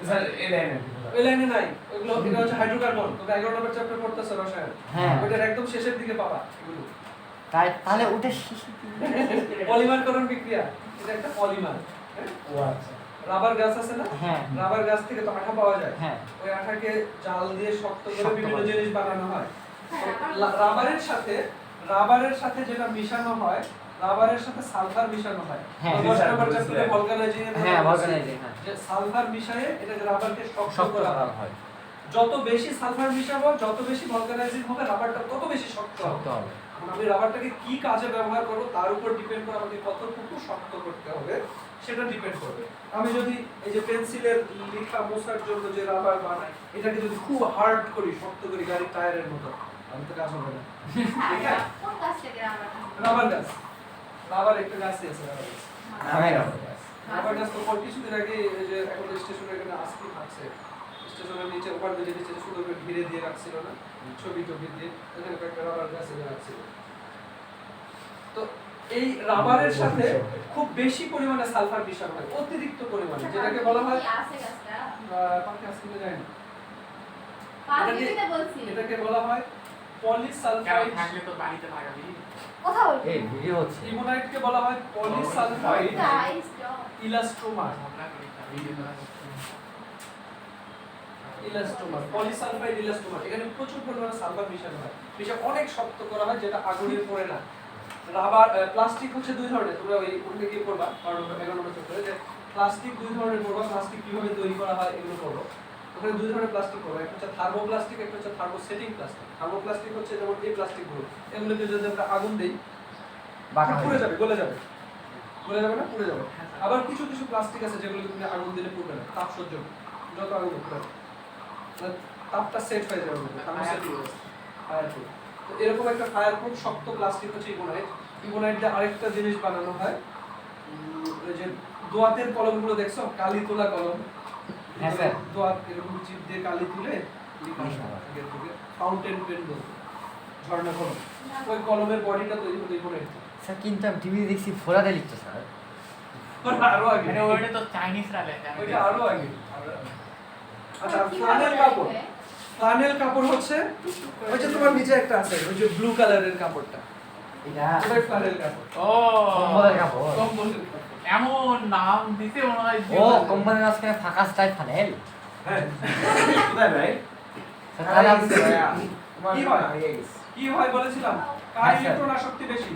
স্যার এই লাইনে ওই লাইনে নাই, ওগুলো এটা হচ্ছে হাইড্রোকার্বন। তোমরা 11 নম্বর চ্যাপ্টার পড়তেছো রসায়ন, হ্যাঁ। ওইটার একদম শেষের দিকে পাবা এগুলো। তাহলে ওটা পলিমারকরণ বিক্রিয়া, এটা একটা পলিমার। ও আচ্ছা রাবার গাছ আছে না? হ্যাঁ রাবার গাছ থেকে তো আঠা পাওয়া যায়। হ্যাঁ। ওই আঠাকে জাল দিয়ে শক্ত করে শক্ত বিভিন্ন করে। জিনিস বানানো হয়। হ্যাঁ, রাবারের সাথে যেটা মিশানো হয়, রাবারের সাথে সালফার মিশানো হয়। হ্যাঁ, 10 নম্বর চ্যাপ্টারে ভলকানাইজিং এর হ্যাঁ ভলকানাইজিং, হ্যাঁ যে সালফার মিশায়ে এটাকে রাবারকে শক্ত শক্ত করা করা হয়। হয়, যত বেশি সালফার মিশাবো, যত বেশি ভলকানাইজিং হবে, রাবারটা তত বেশি শক্ত শক্ত হবে। হবে। এখন আমি রাবারটাকে কি কাজে ব্যবহার করব তার উপর ডিপেন্ড করে আমাকে কতটুকু শক্ত করতে হবে সেটা ডিপেন্ড করবে। আমি যদি এই যে পেন্সিলের লেখা মোছার জন্য যে রাবার বানাই, এটাকে যদি খুব হার্ড করি, শক্ত করি গাড়ির টায়ারের মতো, আমি তো কাজ হবে না হ্যাঁ, কোন গাছ থেকে আমরা রাবার গাছ রাবার একটা গাছই আছে রাবার গাছ হ্যাঁ রাবার গাছ তো কিছুদিন আগে এই যে এখন স্টেশনের এখানে আসতে থাকছে স্টেশনের নিচে ওভার ব্রিজের নিচে সুন্দর করে ঘিরে দিয়ে রাখছিল না ছবি টবি দিয়ে এখানে একটা রাবার গাছ এনে রাখছিল তো এই রাবারের সাথে খুব বেশি পরিমাণে সালফার মিশানো হয় অতিরিক্ত পরিমাণে যেটাকে বলা হয় আছে গাছটা পাখি আসতে যায় না পাঁচ দিতে বলছি এটাকে বলা হয় কেন পলিসালফাইড থাকলে তো বাড়িতে লাগাবি কথা বলছি এই ভিডিও হচ্ছে ইমোনাইটকে বলা হয় পলিসালফাইড গাইস ইলাস্টোমার ঝগড়া করি ভিডিও ইলাস্টোমার পলিসালফাইড ইলাস্টোমার এখানে প্রচুর পরিমাণে সালফার মিশানো হয় মিশা অনেক শক্ত করা হয় যেটা আগুনে পড়ে না রাবার প্লাস্টিক হচ্ছে দুই ধরনের তোমরা ওই উঠে গিয়ে করবা কারণ 11 নম্বর চ্যাপ্টারে যে প্লাস্টিক দুই ধরনের পড়বা প্লাস্টিক কিভাবে তৈরি করা হয় এগুলো পড়বো ওখানে দুই ধরনের প্লাস্টিক পড়বা একটা হচ্ছে থার্মোপ্লাস্টিক একটা হচ্ছে থার্মোসেটিং প্লাস্টিক থার্মোপ্লাস্টিক হচ্ছে যেমন এই প্লাস্টিকগুলো এগুলোকে যদি আমরা আগুন দেই বাঁকা পুড়ে হয়ে যাবে গলে যাবে না পুড়ে যাবে আবার কিছু কিছু প্লাস্টিক আছে যেগুলো তুমি আগুন দিলে পুড়বে না তাপ সহ্য করে। যত আগুন পুড়ে তাপটা সেট হয়ে যাবে ফায়ার প্রুফ তো এরকম একটা ফায়ার প্রুফ শক্ত প্লাস্টিক হচ্ছে ইবোনাইট ইবোনাইট দিয়ে আরেকটা জিনিস বানানো হয় ওই যে দোয়াতের কলমগুলো দেখছো কালি তোলা কলম হ্যাঁ, স্যার। দোয়াত এরকম চিপ দিয়ে কালি তুলে ফাউন্টেন পেন বলতো ঝর্ণা কলম ওই কলমের বডিটা তৈরি হতো ইবোনাইট স্যার কিন্তু আমি টিভি দেখছি ফোরাতে লিখতো স্যার আরো আগে মানে ওইটা তো চাইনিজরা লেখে ওইটা আরো আগে আচ্ছা ফ্লানেল কাপড় ফ্লানেল কাপড় হচ্ছে ওই যে তোমার নিচে একটা আছে ওই যে ব্লু কালারের কাপড়টা এটা ওটাই ফ্লানেল কাপড় ও কম্বলের কাপড় কম্বলের কাপড় এমন নাম দিতে মনে হয় ও কোম্পানির মাঝখানে ফাঁকা স্টাইল ফানেল হ্যাঁ কোথায় ভাই স্যার তাহলে আমি তোমার কি হয়? হারিয়ে গেছে কি হয় বলেছিলাম কার হ্যাঁ, স্যার। ইলেকট্রন আসক্তি বেশি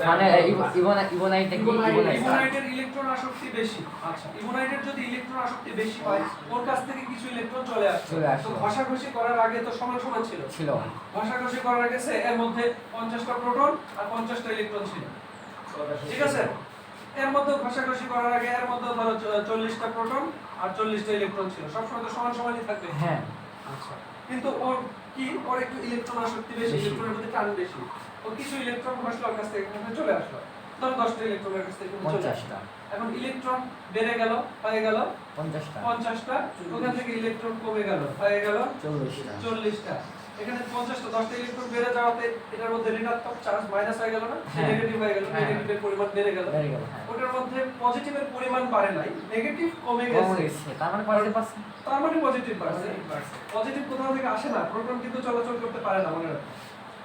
মানে ইবোনাইটটা কি ইবোনাইট ইবোনাইটের ইলেকট্রন আসক্তি বেশি আচ্ছা ইবোনাইটের যদি ইলেকট্রন আসক্তি বেশি হয় ওর কাছ থেকে কিছু ইলেকট্রন চলে আসছে চলে আসছে। তো ঘষাঘষি করার আগে তো সমান সমান ছিল ছিল ঘষাঘষি করার আগে সে এর মধ্যে 50টা প্রোটন আর 50টা ইলেকট্রন ছিল ঠিক আছে এর মধ্যে ঘষাঘষি করার আগে এর মধ্যে ধরো 40টা প্রোটন আর 40টা ইলেকট্রন ছিল সবসময় তো সমান সমানই থাকবে হ্যাঁ আচ্ছা কিন্তু ওর কি ওর একটু ইলেকট্রন আসক্তি বেশি বেশি। ইলেকট্রনের প্রতি টান বেশি ও কিছু ইলেকট্রন ঘষলো ওর কাছ থেকে এখানে চলে আসলো ধরো 10টা ইলেকট্রনের কাছ থেকে এখানে চলে আসলো 50টা এখন ইলেকট্রন বেড়ে গেল হয়ে গেল 50টা 50টা ওখান থেকে ইলেকট্রন কমে গেল হয়ে গেল 40টা 40টা এখানে 50টা 10টা ইলেকট্রন বেড়ে যাওয়াতে এটার মধ্যে ঋণাত্মক চার্জ মাইনাস হয়ে গেল না হ্যাঁ। নেগেটিভ হয়ে গেল হ্যাঁ। নেগেটিভের পরিমাণ বেড়ে গেল বেড়ে গেল হ্যাঁ ওটার মধ্যে পজিটিভের পরিমাণ বাড়ে নাই নেগেটিভ কমে কমে গেছে গেছে তার মানে পজিটিভ পাচ্ছি তার মানে পজিটিভ বাড়ছে পজিটিভ কোথাও থেকে আসে না প্রোটন কিন্তু চলাচল করতে পারে না মনে রাখো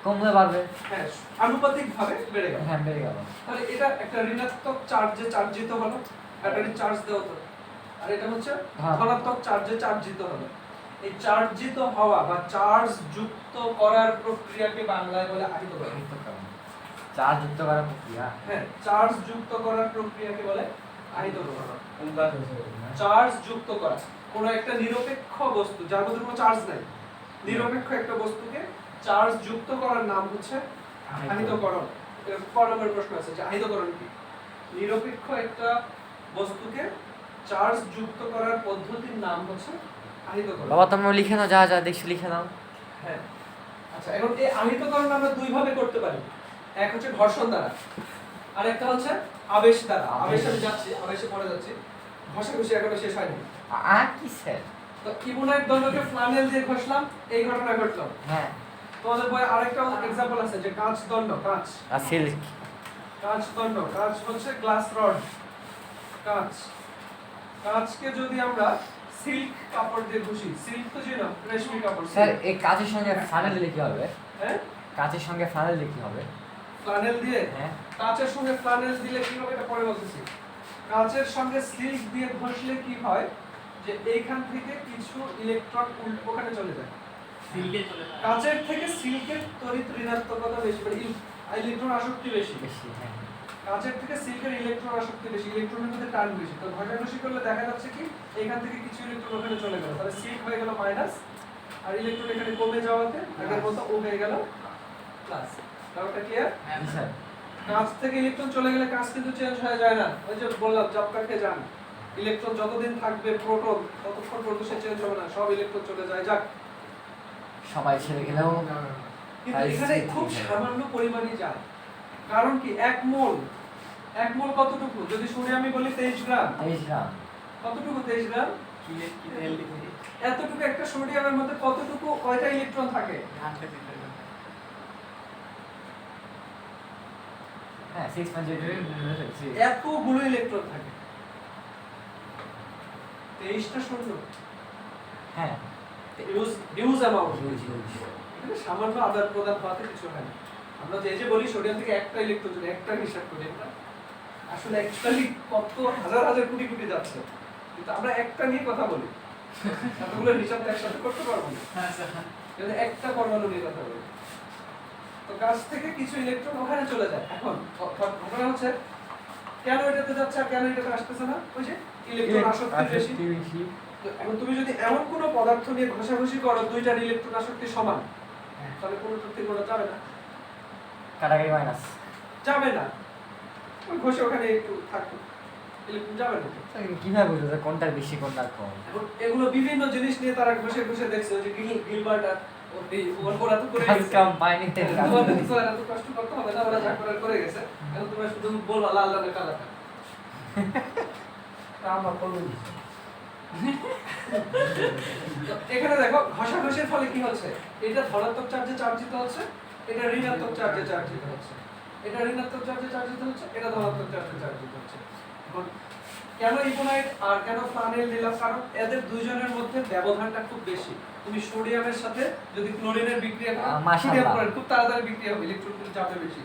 কমলে বাড়বে হ্যাঁ আনুপাতিক ভাবে বেড়ে গেল হ্যাঁ বেড়ে গেল তাহলে এটা একটা ঋণাত্মক চার্জে চার্জিত হলো ব্যাটারি চার্জ দেওয়া হতো আর এটা হচ্ছে হ্যাঁ। ধনাত্মক চার্জে চার্জিত হলো এই চার্জিত হওয়া বা চার্জ যুক্ত করার প্রক্রিয়াকে বাংলায় বলে আহিতকরণ চার্জ যুক্ত করার প্রক্রিয়া হ্যাঁ চার্জ যুক্ত করার প্রক্রিয়াকে বলে আহিতকরণ কোন কাজ হয়েছে চার্জ যুক্ত করা কোন একটা নিরপেক্ষ বস্তু যার মধ্যে কোনো চার্জ নাই নিরপেক্ষ একটা বস্তুকে চার্জ যুক্ত করার নাম হচ্ছে আহিতকরণ ক নম্বর প্রশ্ন আছে যে আহিতকরণ কি নিরপেক্ষ একটা বস্তুকে চার্জ যুক্ত করার পদ্ধতির নাম হচ্ছে আহিতকরণ বাবা তোমরা লিখে নাও যা যা দেখছো লিখে নাও হ্যাঁ আচ্ছা এখন এই আহিতকরণ আমরা দুই ভাবে করতে পারি এক হচ্ছে ঘর্ষণ দ্বারা আর একটা হচ্ছে আবেশ দ্বারা আবেশে আমি যাচ্ছি আবেশে পড়ে যাচ্ছি ঘষাঘষি এখনো শেষ হয়নি কি স্যার তো ইবোনাইট দণ্ডকে ফ্লানেল দিয়ে ঘষলাম এই ঘটনা ঘটলো হ্যাঁ তোমাদের বইয়ে আরেকটা एग्जांपल আছে যে কাঁচ দণ্ড কাঁচ আর সিল্ক কাঁচ দণ্ড কাঁচ হচ্ছে গ্লাস রড কাঁচ কাঁচকে যদি আমরা সিল্ক কাপড় দিয়ে ঘষি সিল্ক তো জানো রেশমি কাপড় স্যার এই কাজের সঙ্গে ফানেল দিলে কি হবে হ্যাঁ কাজের সঙ্গে ফানেল দিলে কি হবে ফ্লানেল দিয়ে হ্যাঁ কাঁচের সঙ্গে ফ্লানেল দিলে কি হবে এটা পরে বলতেছি কাঁচের সঙ্গে সিল্ক দিয়ে ঘষলে কি হয় যে এইখান থেকে কিছু ইলেকট্রন ওখানে চলে যায় সিল্কে চলে যায় কাঁচের থেকে সিল্কের তড়িৎ ঋণাত্মকতা বেশি মানে ইলেকট্রন আসক্তি বেশি বেশি হ্যাঁ কাঁচের থেকে সিল্কের ইলেকট্রন আসক্তি বেশি ইলেকট্রনের মধ্যে টান বেশি তো ঘষাঘষি করলে দেখা যাচ্ছে কি এখান থেকে কিছু ইলেকট্রন ওখানে চলে গেল তাহলে সিল্ক হয়ে গেল মাইনাস আর ইলেকট্রন এখানে কমে যাওয়াতে আগের মতো ও হয়ে গেল প্লাস ব্যাপারটা ক্লিয়ার হ্যাঁ জি স্যার কাঁচ থেকে ইলেকট্রন চলে গেলে কাঁচ কিন্তু চেঞ্জ হয়ে যায় না ওই যে বললাম চাপকাকে যান ইলেকট্রন যতদিন থাকবে প্রোটন ততক্ষণ পর্যন্ত সে চেঞ্জ হবে না সব ইলেকট্রন চলে যায় যাক সবাই ছেড়ে গেলেও কিন্তু এখানে খুব সামান্য পরিমাণে যায়। কারণ কি, এক মোল কতটুকু? যদি শুনে আমি বলি 23 গ্রাম, 23 গ্রাম। কতটুকু 23 গ্রাম? কি তেল লিখে এতটুকু একটা সোডিয়ামের মধ্যে কতটুকু, কয়টা ইলেকট্রন থাকে? ঢাকতে দিতে হবে। হ্যাঁ 6.0 এতগুলো ইলেকট্রন থাকে। 23টা শূন্য, হ্যাঁ হিউজ অ্যামাউন্ট। Huge huge. এখানে সামান্য আদান প্রদান হওয়াতে কিছু হয় না। আমরা যে বলি সোডিয়াম থেকে একটা ইলেকট্রন যদি একটা হিসাব করি আমরা, আসলে অ্যাকচুয়ালি কত হাজার হাজার কোটি কোটি যাচ্ছে, কিন্তু আমরা একটা নিয়ে কথা বলি, এতগুলো হিসাব তো একসাথে করতে পারবো না, হ্যাঁ স্যার। যদি একটা পরমাণু নিয়ে কথা বলি। তো গাছ থেকে কিছু ইলেকট্রন ওখানে চলে যায়। এখন ঘটনা হচ্ছে কেন এটাতে যাচ্ছে আর কেন এটাতে আসতেছে না? ওই যে ইলেকট্রন আসক্তি বেশি। তো এখন তুমি যদি এমন কোনো পদার্থ নিয়ে ঘষাঘষি করো দুইটার ইলেকট্রন আসক্তি সমান, তাহলে কোনোটার থেকে কোনোটা যাবে না, কাটাকাটি মাইনাস। যাবে না, ওই ঘষে ওখানে একটু থাকতো, ইলেকট্রন যাবে না। কিভাবে বুঝবো যে কোনটার বেশি কোনটার কম? এখন এগুলো বিভিন্ন জিনিস নিয়ে তারা ঘষে ঘষে দেখছে, ওই যে গিলবার্ট আর ওরা তো করে গেছে, কাম পাইনিতে তোমাদের তো আর এত কষ্ট করতে হবে না, ওরা যা করার করে গেছে। এখন তোমরা শুধু বলবা লাল লাল কালারটা, আমার করবো এখানে দেখো ঘষাঘষির ফলে কি হচ্ছে, এটা ধনাত্মক চার্জে চার্জিত হচ্ছে, এটা ঋণাত্মক চার্জে চার্জিত হচ্ছে, এটা ঋণাত্মক চার্জে চার্জিত হচ্ছে, এটা ধনাত্মক চার্জে চার্জিত হচ্ছে। এখন কেন ইকোনাইট আর কেন ফ্লানেল দিলাম? কারণ এদের দুইজনের মধ্যে ব্যবধানটা খুব বেশি। তুমি সোডিয়ামের সাথে যদি ক্লোরিনের বিক্রিয়া করো, মাশাআল্লাহ। সোডিয়াম ক্লোরিন খুব তাড়াতাড়ি বিক্রিয়া হবে, ইলেকট্রনগুলো যাবে বেশি,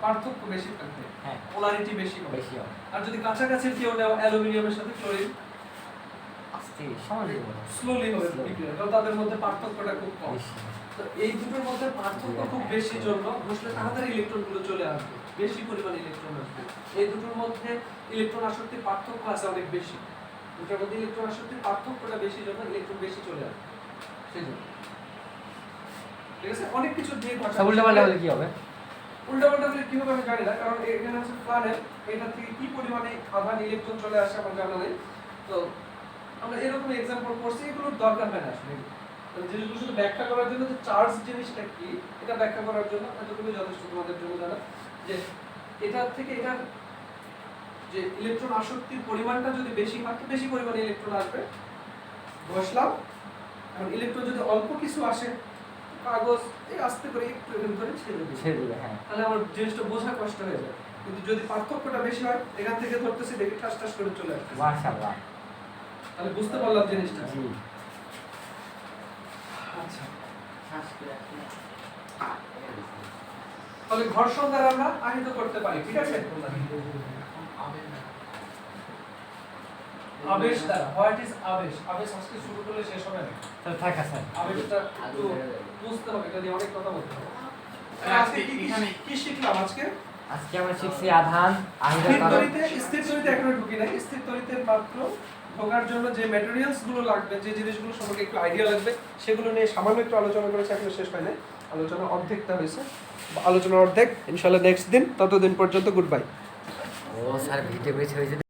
পার্থক্য বেশি থাকবে, হ্যাঁ পোলারিটি বেশি হবে। বেশি হবে। আর যদি কাছাকাছি কেউ নেও অ্যালুমিনিয়ামের সাথে ক্লোরিন, আস্তে সমাজে স্লোলি হবে বিক্রিয়া, কারণ তাদের মধ্যে পার্থক্যটা খুব কম। বেশি। তো এই দুটোর মধ্যে পার্থক্য খুব বেশি জন্য ঘষলে তাড়াতাড়ি ইলেকট্রনগুলো চলে আসবে, বেশি পরিমাণে ইলেকট্রন আসবে। এই দুটোর মধ্যে ইলেকট্রন আসক্তির পার্থক্য আছে অনেক বেশি, দুটোর মধ্যে ইলেকট্রন আসক্তির পার্থক্যটা বেশি জন্য ইলেকট্রন বেশি চলে আসবে, সেই জন্য। ঠিক আছে, অনেক কিছু দিয়ে সব উল্টাপাল্টা হলে কি হবে? উল্টাপাল্টা হলে কি হবে আমি জানি না, কারণ এখানে হচ্ছে প্ল্যানেট, এটা থেকে কি পরিমাণে আধান ইলেকট্রন চলে আসে আমার জানা নেই। তো আমরা এরকম এক্সাম্পল করছি, এগুলোর দরকার হয় না আসলে। জিনিসগুলো শুধু ব্যাখ্যা করার জন্য যে চার্জ জিনিসটা কি, এটা ব্যাখ্যা করার জন্য এতটুকুই যথেষ্ট তোমাদের জন্য জানা, যে এটার থেকে এটার যে ইলেকট্রন আসক্তির পরিমাণটা যদি বেশি হয় তো বেশি পরিমাণে ইলেকট্রন আসবে, বসলাম। এখন ইলেকট্রন যদি অল্প কিছু আসে, কাগজ এই আস্তে করে একটু এখান করে ছেড়ে দিই, ছেড়ে দিবে, হ্যাঁ। তাহলে আমার জিনিসটা বোঝা কষ্ট হয়ে যায়। কিন্তু যদি পার্থক্যটা বেশি হয়, এখান থেকে ধরতেছি দেখি ঠাস ঠাস করে চলে আসছে, মাশাআল্লাহ। তাহলে বুঝতে পারলাম জিনিসটা। জি। আচ্ছা, আজকে আসলে তাহলে ঘর্ষণ দ্বারা আমরা আহিত করতে পারি, ঠিক আছে? আবেগ না। আবেশ দ্বারা, হোয়াট ইজ আবেশ? আবেশ আজকে শুরু করলে শেষ হবে না, তাহলে থাক আছে। আবেশটা একটু বুঝতে হবে, এটা নিয়ে অনেক কথা বলতে হবে। আজকে কি শিখলাম আজকে? আজকে আমরা শিখছি আধান আহিত স্থির কারণ। তড়িতে, স্থির তড়িতে এখনো ঢুকি নাই। স্থির তড়িতে মাত্র ঢোকার জন্য যে ম্যাটেরিয়ালস গুলো লাগবে, যে জিনিসগুলো সম্পর্কে একটু আইডিয়া লাগবে, সেগুলো নিয়ে সামান্য একটু আলোচনা করেছে, এখনো শেষ হয় নাই। আলোচনা অর্ধেকটা হয়েছে, আলোচনা অর্ধেক। ইনশাআল্লাহ নেক্সট দিন, ততদিন পর্যন্ত গুড বাই। ও স্যার ভিডিও বেশ হয়েছে।